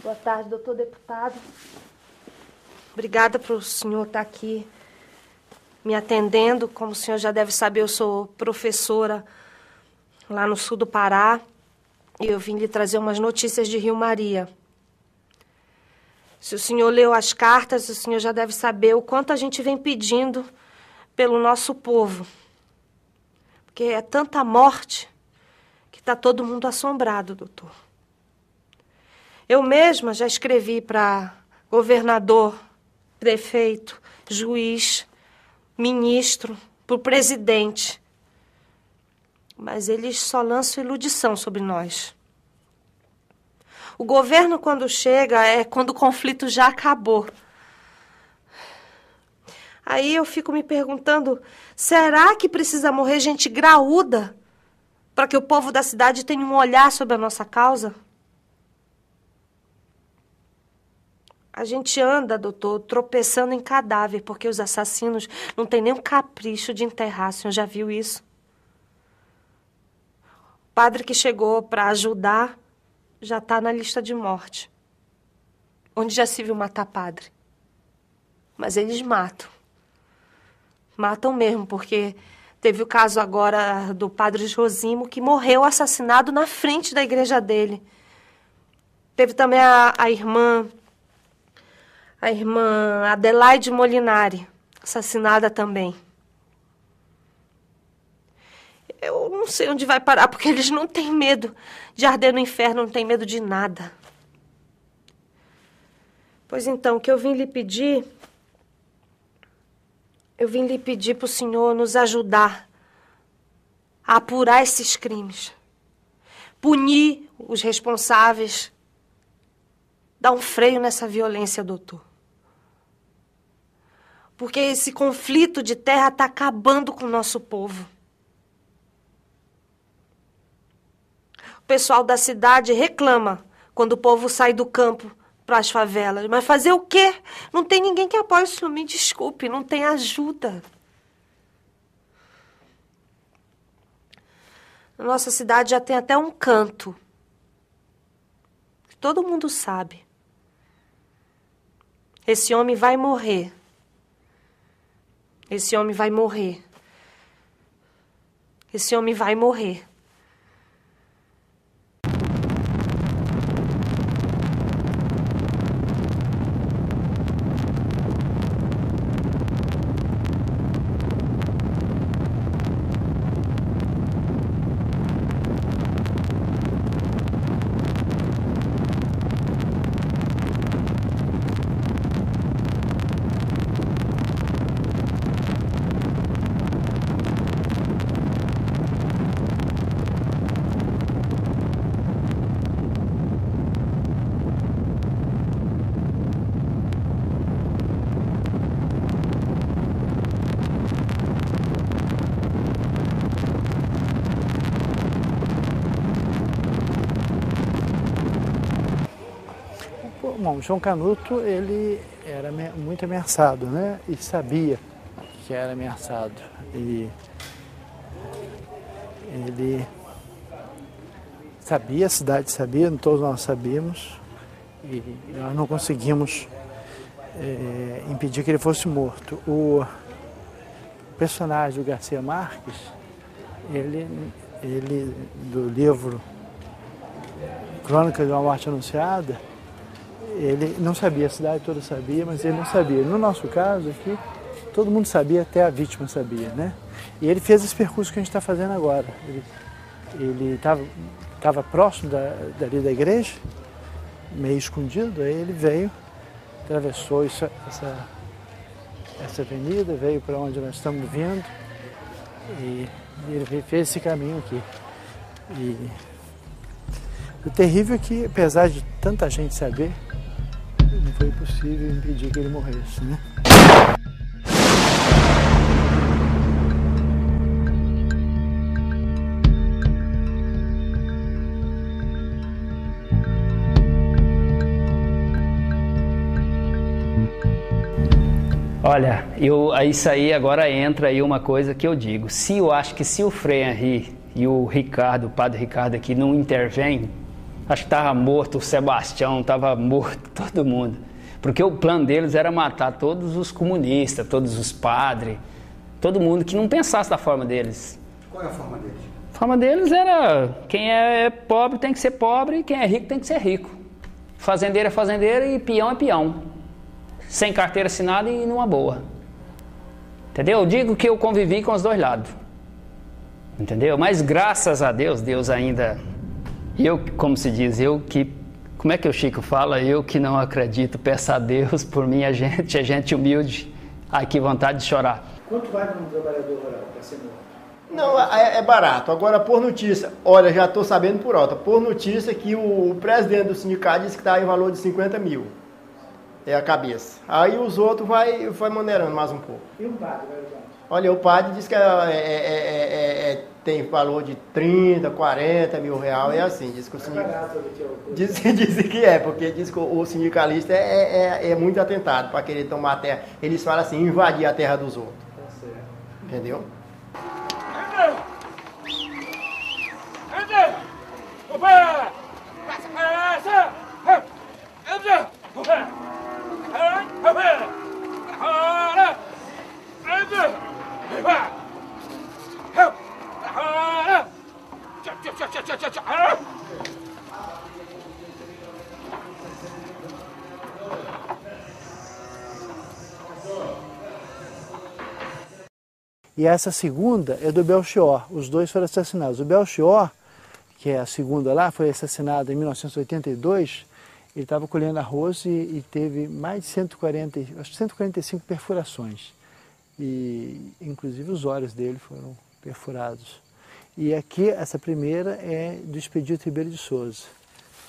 Boa tarde, doutor deputado. Obrigada por o senhor estar aqui me atendendo. Como o senhor já deve saber, eu sou professora lá no sul do Pará e eu vim lhe trazer umas notícias de Rio Maria. Se o senhor leu as cartas, o senhor já deve saber o quanto a gente vem pedindo pelo nosso povo. Porque é tanta morte que está todo mundo assombrado, doutor. Eu mesma já escrevi para governador, prefeito, juiz, ministro, para o presidente. Mas eles só lançam iludição sobre nós. O governo, quando chega, é quando o conflito já acabou. Aí eu fico me perguntando, será que precisa morrer gente graúda para que o povo da cidade tenha um olhar sobre a nossa causa? A gente anda, doutor, tropeçando em cadáver, porque os assassinos não têm nem um capricho de enterrar. O senhor já viu isso? O padre que chegou para ajudar já está na lista de morte. Onde já se viu matar padre? Mas eles matam. Matam mesmo, porque teve o caso agora do padre Josimo, que morreu assassinado na frente da igreja dele. Teve também a irmã Adelaide Molinari, assassinada também. Eu não sei onde vai parar, porque eles não têm medo de arder no inferno, não têm medo de nada. Pois então, o que eu vim lhe pedir para o senhor nos ajudar a apurar esses crimes, punir os responsáveis, dar um freio nessa violência, doutor. Porque esse conflito de terra está acabando com o nosso povo. O pessoal da cidade reclama quando o povo sai do campo para as favelas. Mas fazer o quê? Não tem ninguém que apoie isso. Me desculpe, não tem ajuda. Na nossa cidade já tem até um canto. Todo mundo sabe. Esse homem vai morrer. Esse homem vai morrer. Esse homem vai morrer. Bom, João Canuto, ele era muito ameaçado, né? E sabia que era ameaçado. E ele sabia, a cidade sabia, todos nós sabíamos, e nós não conseguimos impedir que ele fosse morto. O personagem do Garcia Marques, ele do livro Crônica de uma Morte Anunciada, ele não sabia, a cidade toda sabia, mas ele não sabia. No nosso caso aqui, todo mundo sabia, até a vítima sabia, né? E ele fez esse percurso que a gente está fazendo agora. Ele estava próximo dali da igreja, meio escondido, aí ele veio, atravessou essa avenida, veio para onde nós estamos vindo, e ele fez esse caminho aqui. E o terrível é que, apesar de tanta gente saber, não foi possível impedir que ele morresse, né? Olha, isso aí agora entra aí uma coisa que eu digo. Eu acho que se o Frei Henri e o Ricardo, o padre Ricardo aqui, não intervêm, Acho que estava morto o Sebastião, estava morto todo mundo. Porque o plano deles era matar todos os comunistas, todos os padres, todo mundo que não pensasse da forma deles. Qual é a forma deles? A forma deles era, quem é pobre tem que ser pobre e quem é rico tem que ser rico. Fazendeiro é fazendeiro e peão é peão. Sem carteira assinada e numa boa. Entendeu? Eu digo que eu convivi com os dois lados. Entendeu? Mas graças a Deus, Deus ainda... Eu, como se diz, eu que... Como é que o Chico fala? Eu que não acredito, peço a Deus por mim, a gente humilde. Ai, que vontade de chorar. Quanto vai para um trabalhador rural para ser morto? Não, é barato. Agora, por notícia, olha, já estou sabendo por alta, por notícia que o presidente do sindicato disse que está em valor de 50 mil. É a cabeça. Aí os outros vai maneirando mais um pouco. E um padre, vai usar? Olha, o padre diz que tem valor de 30, 40 mil reais, é assim. Diz que o sindicato... Diz que é, porque diz que o sindicalista é muito atentado para querer tomar a terra. Eles falam assim, invadir a terra dos outros. Tá certo. Entendeu? E essa segunda é do Belchior. Os dois foram assassinados. O Belchior, que é a segunda lá, foi assassinado em 1982. Ele estava colhendo arroz e teve mais de 145 perfurações. E inclusive os olhos dele foram perfurados. E aqui, essa primeira é do Expedito Ribeiro de Souza,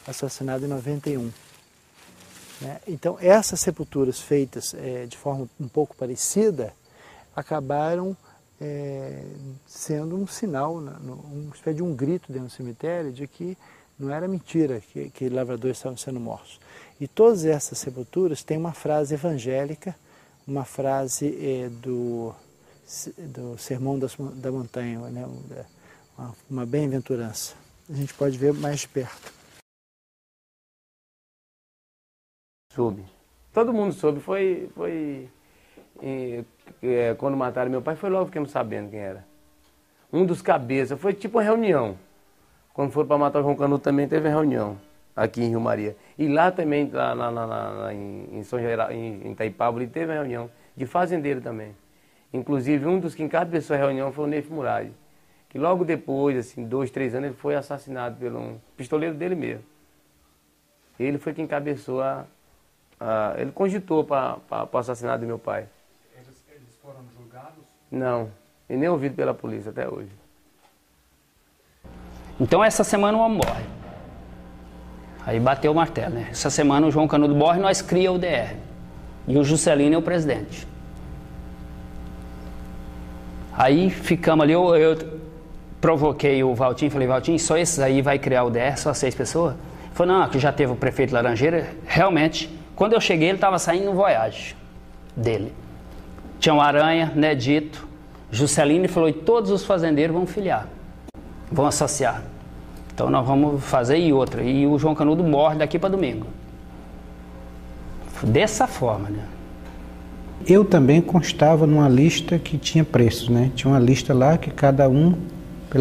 assassinado em 91. Então, essas sepulturas feitas de forma um pouco parecida acabaram sendo um sinal, uma espécie de um grito dentro do cemitério de que não era mentira que lavradores estavam sendo mortos. E todas essas sepulturas têm uma frase evangélica, uma frase do Sermão da Montanha, né? Uma bem-aventurança. A gente pode ver mais de perto. Soube. Todo mundo soube. Quando mataram meu pai, foi logo ficando sabendo quem era. Um dos cabeças, foi tipo uma reunião. Quando foram para matar o João Canuto também teve reunião, aqui em Rio Maria. E lá também, em São Geraldo, em Itaipava, teve reunião de fazendeiro também. Inclusive, um dos que encabeçou a reunião foi o Neif Murad, que logo depois, assim, 2, 3 anos, ele foi assassinado por um pistoleiro dele mesmo. Ele foi quem encabeçou ele cogitou para o assassinato do meu pai. Eles foram julgados? Não, e nem ouvido pela polícia até hoje. Então essa semana o homem morre. Aí bateu o martelo, né? Essa semana o João Canudo morre, nós cria o DR. E o Juscelino é o presidente. Aí ficamos ali, eu provoquei o Valtinho, falei, Valtinho, só esses aí vai criar o DR, só 6 pessoas? Ele falou, não, que já teve o prefeito Laranjeira. Realmente, quando eu cheguei ele estava saindo no Voyage dele. Tinha o Aranha, Nedito, Juscelino, e falou, e todos os fazendeiros vão filiar, vão associar. Então nós vamos fazer e outra. E o João Canudo morre daqui para domingo. Dessa forma, né? Eu também constava numa lista que tinha preços, né? Tinha uma lista lá que cada um,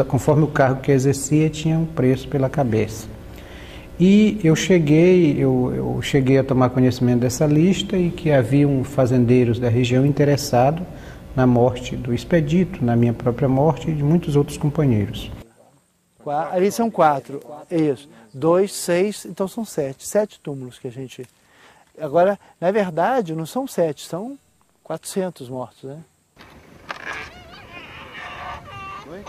conforme o cargo que exercia, tinha um preço pela cabeça. E eu cheguei a tomar conhecimento dessa lista e que haviam fazendeiros da região interessados na morte do Expedito, na minha própria morte e de muitos outros companheiros. Ali são 4, é isso. 2, 6, então são 7. 7 túmulos que a gente... Agora, na verdade, não são 7, são 400 mortos, né? Oi?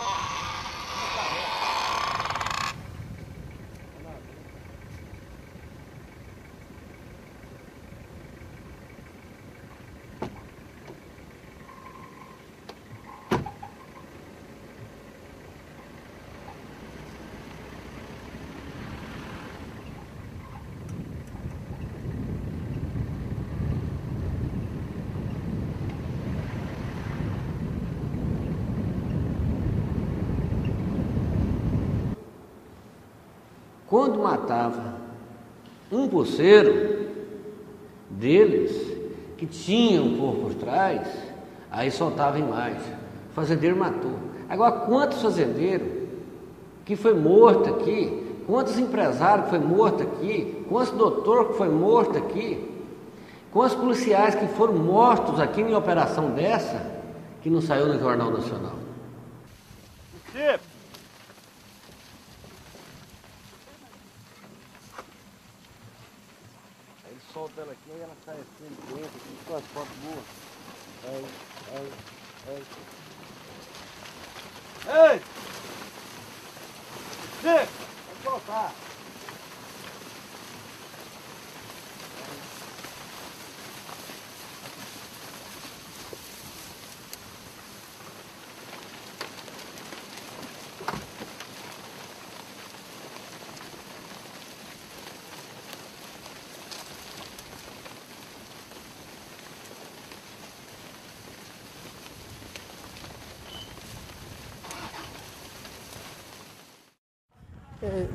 quando matava um poceiro deles, que tinha um povo por trás, aí soltava em mais. O fazendeiro matou. Agora, quantos fazendeiros que foi morto aqui, quantos empresários que foi morto aqui, quantos doutores que foi morto aqui, quantos policiais que foram mortos aqui em operação dessa, que não saiu no Jornal Nacional. Ele solta ela aqui, aí ela sai assim dentro, aqui, com as fotos boas. Ei! Dick! Vai soltar!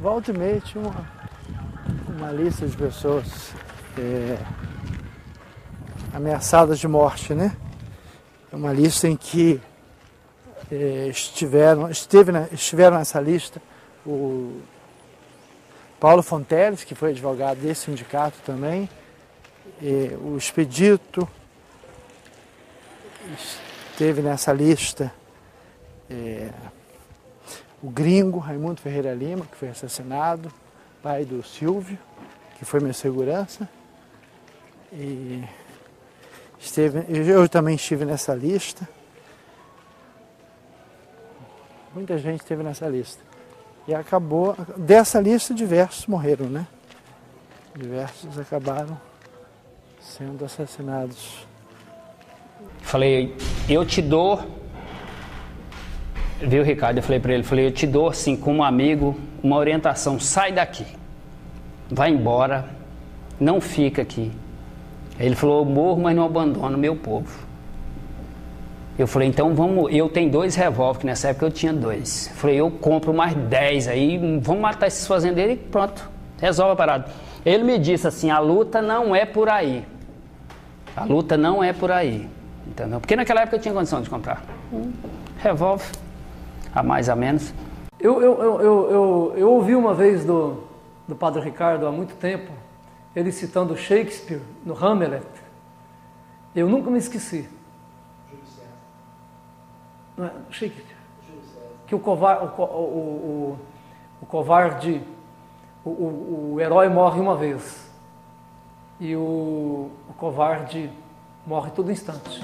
Volta e meia tinha uma lista de pessoas ameaçadas de morte, né? Uma lista em que estiveram nessa lista o Paulo Fonteles, que foi advogado desse sindicato também, o Expedito, esteve nessa lista o Gringo, Raimundo Ferreira Lima, que foi assassinado, pai do Silvio, que foi minha segurança. E eu também estive nessa lista. Muita gente esteve nessa lista. E acabou, dessa lista, diversos morreram, né? Diversos acabaram sendo assassinados. Falei, eu te dou... Viu, Ricardo? Eu falei para ele, eu te dou, assim, como amigo, uma orientação. Sai daqui. Vai embora. Não fica aqui. Aí ele falou, eu morro, mas não abandono o meu povo. Eu falei, então vamos... Eu tenho 2 revólveres, que nessa época eu tinha 2. Eu falei, eu compro mais 10 aí, vamos matar esses fazendeiros e pronto. Resolve a parada. Ele me disse assim, a luta não é por aí. A luta não é por aí. Entendeu? Porque naquela época eu tinha condição de comprar revólver. A mais a menos. Eu ouvi uma vez do Padre Ricardo há muito tempo, ele citando Shakespeare no Hamlet. Eu nunca me esqueci. Não é? Shakespeare. Que o covarde, o herói morre uma vez e o covarde morre todo instante.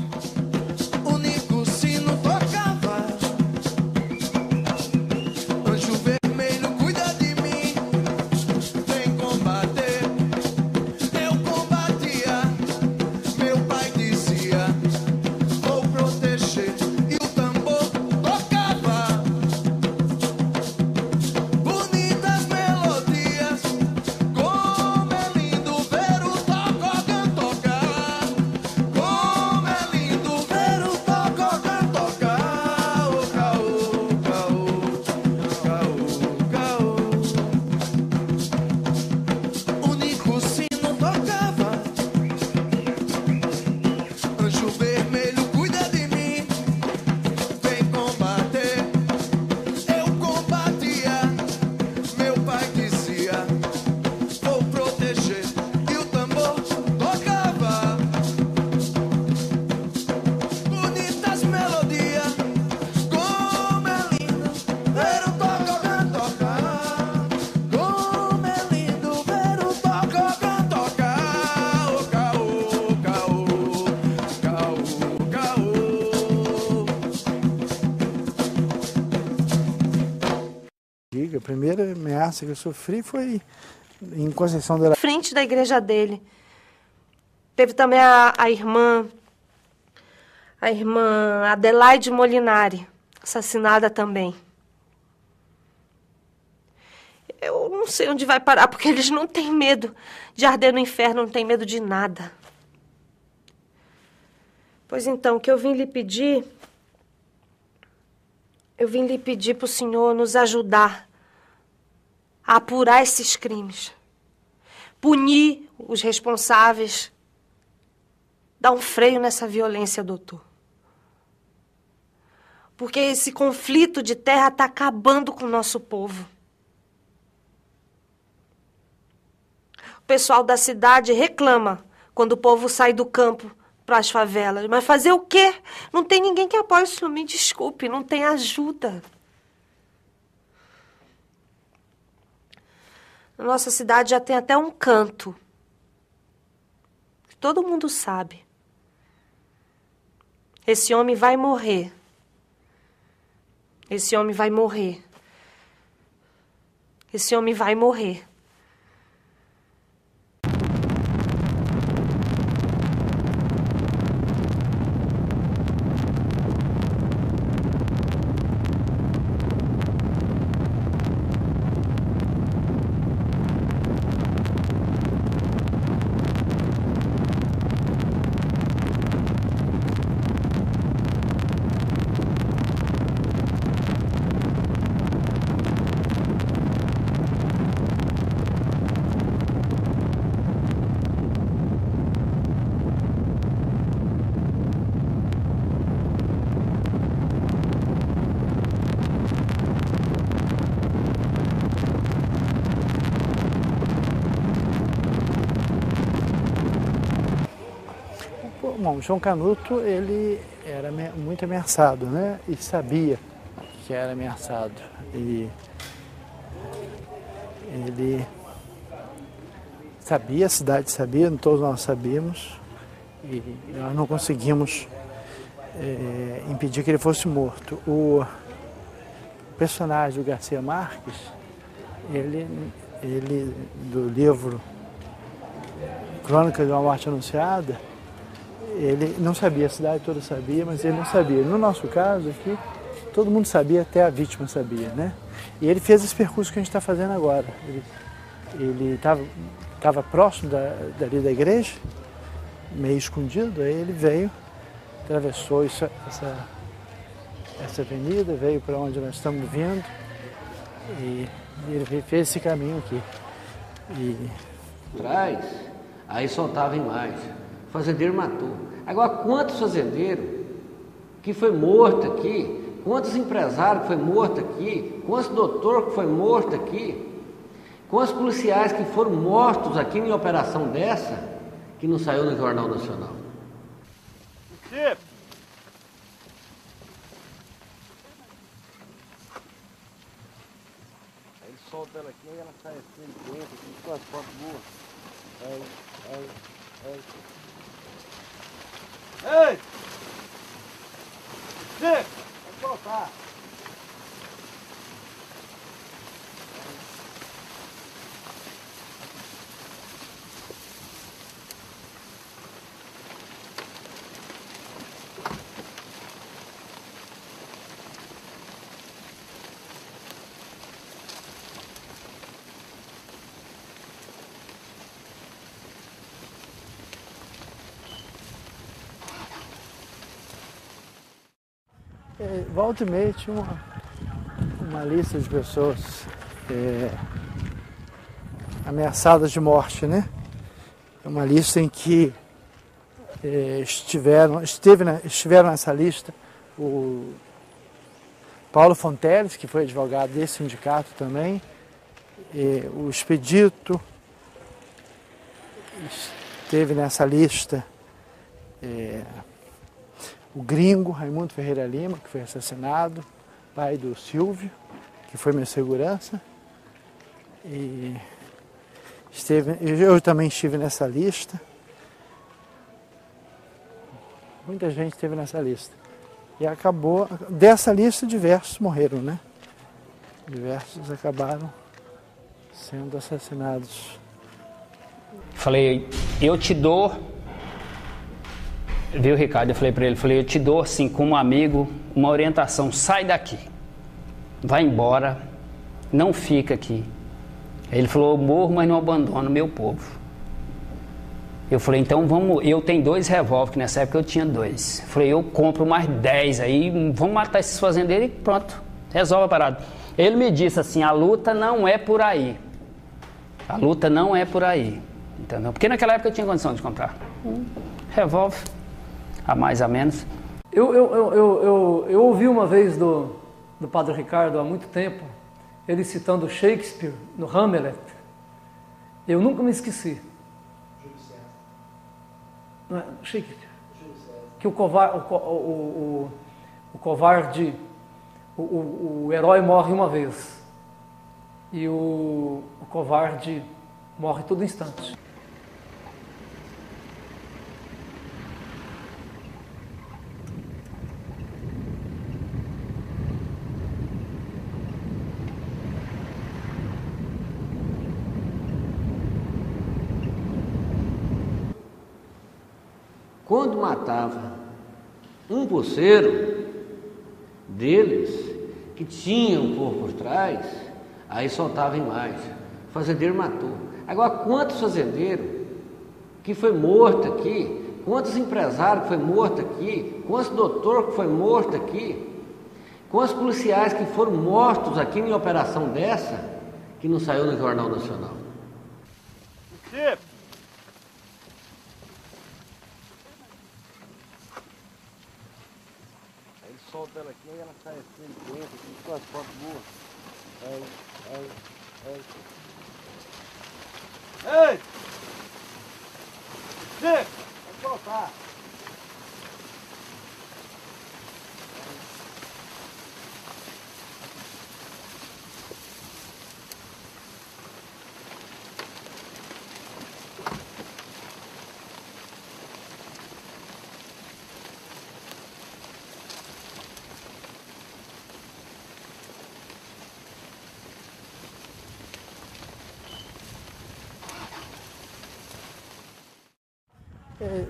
A primeira ameaça que eu sofri foi em Conceição da... Frente da igreja dele. Teve também a irmã Adelaide Molinari, assassinada também. Eu não sei onde vai parar, porque eles não têm medo de arder no inferno, não têm medo de nada. Pois então, o que eu vim lhe pedir para o senhor nos ajudar a apurar esses crimes, punir os responsáveis, dar um freio nessa violência, doutor. Porque esse conflito de terra está acabando com o nosso povo. O pessoal da cidade reclama quando o povo sai do campo para as favelas. Mas fazer o quê? Não tem ninguém que apoie o senhor. Me desculpe, não tem ajuda. Na nossa cidade já tem até um canto. Todo mundo sabe. Esse homem vai morrer. Esse homem vai morrer. Esse homem vai morrer. Bom, João Canuto, ele era muito ameaçado, né? E sabia que era ameaçado. E ele sabia, a cidade sabia, todos nós sabíamos, e nós não conseguimos impedir que ele fosse morto. O personagem do Garcia Marques, ele do livro Crônicas de uma Morte Anunciada, ele não sabia, a cidade toda sabia, mas ele não sabia. No nosso caso aqui, todo mundo sabia, até a vítima sabia, né? E ele fez esse percurso que a gente está fazendo agora. Ele estava próximo dali da igreja, meio escondido, aí ele veio, atravessou essa avenida, veio para onde nós estamos vindo, e ele fez esse caminho aqui. Atrás, aí soltava em mais. O fazendeiro matou. Agora, quantos fazendeiros que foi morto aqui, quantos empresários que foi morto aqui, quantos doutores que foi morto aqui, quantos policiais que foram mortos aqui em operação dessa, que não saiu no Jornal Nacional. Ele solta ela aqui e ela sai assim de dentro, com as fotos boas. Ei! Chico! Pode soltar! Volta e meia tinha uma lista de pessoas ameaçadas de morte, né? Uma lista em que estiveram nessa lista o Paulo Fonteles, que foi advogado desse sindicato também, o Expedito, esteve nessa lista o Gringo, Raimundo Ferreira Lima, que foi assassinado, pai do Silvio, que foi minha segurança. E eu também estive nessa lista. Muita gente esteve nessa lista. E acabou, dessa lista, diversos morreram, né? Diversos acabaram sendo assassinados. Falei, eu te dou... Viu, Ricardo? Eu falei para ele, eu te dou, assim, como amigo, uma orientação. Sai daqui. Vai embora. Não fica aqui. Aí ele falou, eu morro, mas não abandono meu povo. Eu falei, então vamos... Eu tenho 2 revólveres, que nessa época eu tinha 2. Eu falei, eu compro mais 10 aí, vamos matar esses fazendeiros e pronto. Resolve a parada. Ele me disse assim, a luta não é por aí. A luta não é por aí. Entendeu? Porque naquela época eu tinha condição de comprar um revólver, a mais a menos. Eu ouvi uma vez do Padre Ricardo há muito tempo, ele citando Shakespeare no Hamlet. Eu nunca me esqueci. Não é Shakespeare? Que o covarde, o herói morre uma vez e o covarde morre todo instante. Quando matava um poceiro deles, que tinha um corpo por trás, aí soltava em mais. O fazendeiro matou. Agora, quantos fazendeiros que foi morto aqui, quantos empresários que foi morto aqui, quantos doutores que foi morto aqui, quantos policiais que foram mortos aqui em operação dessa, que não saiu no Jornal Nacional. Solta ela aqui, aí ela sai assim de dentro, com as fotos boas. Ei! Chico! Vai soltar!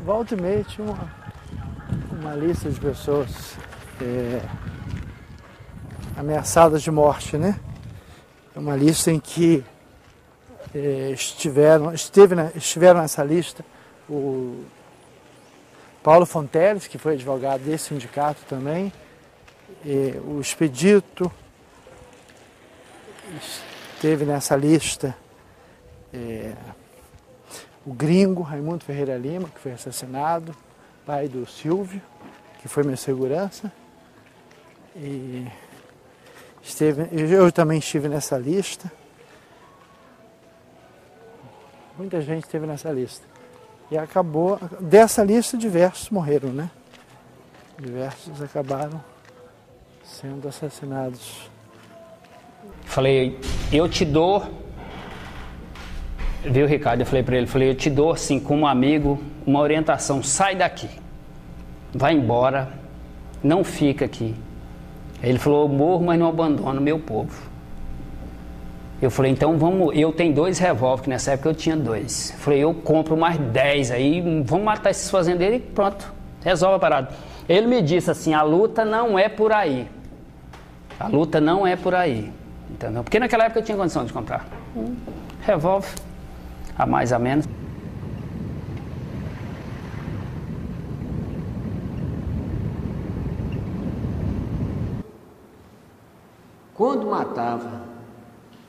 Volta e meia tinha uma lista de pessoas ameaçadas de morte, né? Uma lista em que estiveram nessa lista o Paulo Fonteles, que foi advogado desse sindicato também, o Expedito, esteve nessa lista o Gringo, Raimundo Ferreira Lima, que foi assassinado, pai do Silvio, que foi minha segurança. E eu também estive nessa lista. Muita gente esteve nessa lista. E acabou, dessa lista, diversos morreram, né? Diversos acabaram sendo assassinados. Falei, eu te dou... Viu, Ricardo? Eu falei para ele, eu te dou, assim, como amigo, uma orientação. Sai daqui. Vai embora. Não fica aqui. Aí ele falou, eu morro, mas não abandono meu povo. Eu falei, então vamos... Eu tenho 2 revólveres, que nessa época eu tinha 2. Eu falei, eu compro mais 10 aí, vamos matar esses fazendeiros e pronto. Resolve a parada. Ele me disse assim, a luta não é por aí. A luta não é por aí. Entendeu? Porque naquela época eu tinha condição de comprar um revólver, a mais a menos. Quando matava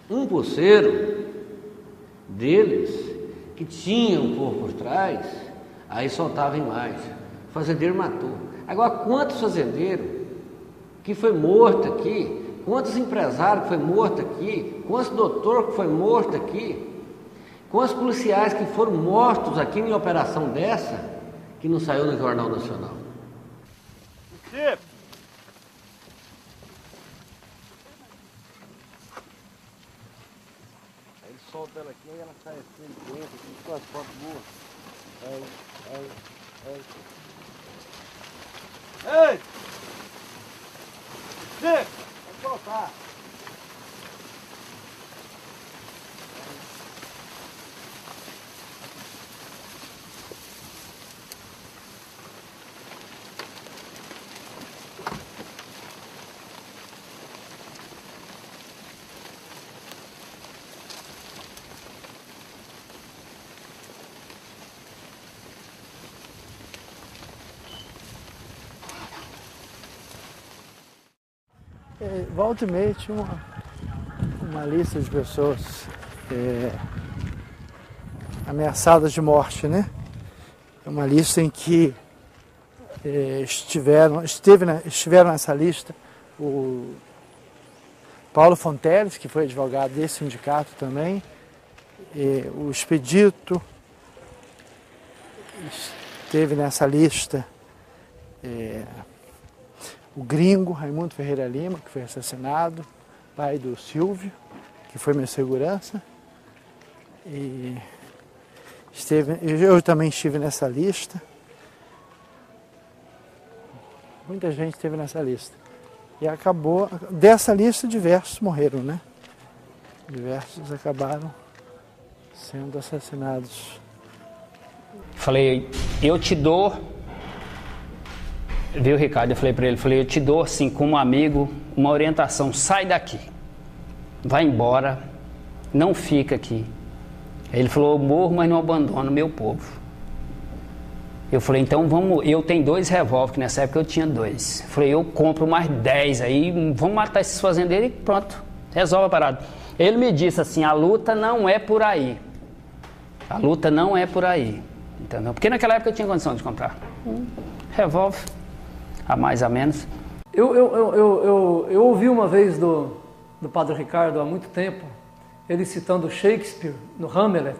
um poceiro deles, que tinha um corpo por trás, aí soltava em mais. O fazendeiro matou. Agora, quantos fazendeiros que foi morto aqui, quantos empresários que foi morto aqui, quantos doutores que foi morto aqui, quantos policiais que foram mortos aqui em operação dessa, que não saiu no Jornal Nacional. Ele solta ela aqui, aí ela sai assim de dentro, com as fotos boas. Ei! Chico! Vai soltar! Volta e meia tinha uma lista de pessoas ameaçadas de morte, né? É uma lista em que estiveram nessa lista o Paulo Fonteles, que foi advogado desse sindicato também, o Expedito, esteve nessa lista o Gringo, Raimundo Ferreira Lima, que foi assassinado, pai do Silvio, que foi minha segurança, e eu também estive nessa lista. Muita gente esteve nessa lista. E acabou, dessa lista, diversos morreram, né? Diversos acabaram sendo assassinados. Falei, eu te dou, viu, Ricardo? Eu falei para ele, eu te dou, assim, como amigo, uma orientação, sai daqui, vai embora, não fica aqui. Ele falou, eu morro, mas não abandono meu povo. Eu falei, então vamos, eu tenho 2 revólveres, que nessa época eu tinha 2. Eu falei, eu compro mais 10 aí, vamos matar esses fazendeiros e pronto, resolve a parada. Ele me disse assim, a luta não é por aí. A luta não é por aí, entendeu? Porque naquela época eu tinha condição de comprar um revólver, a mais a menos. Eu ouvi uma vez do Padre Ricardo há muito tempo, ele citando Shakespeare no Hamlet.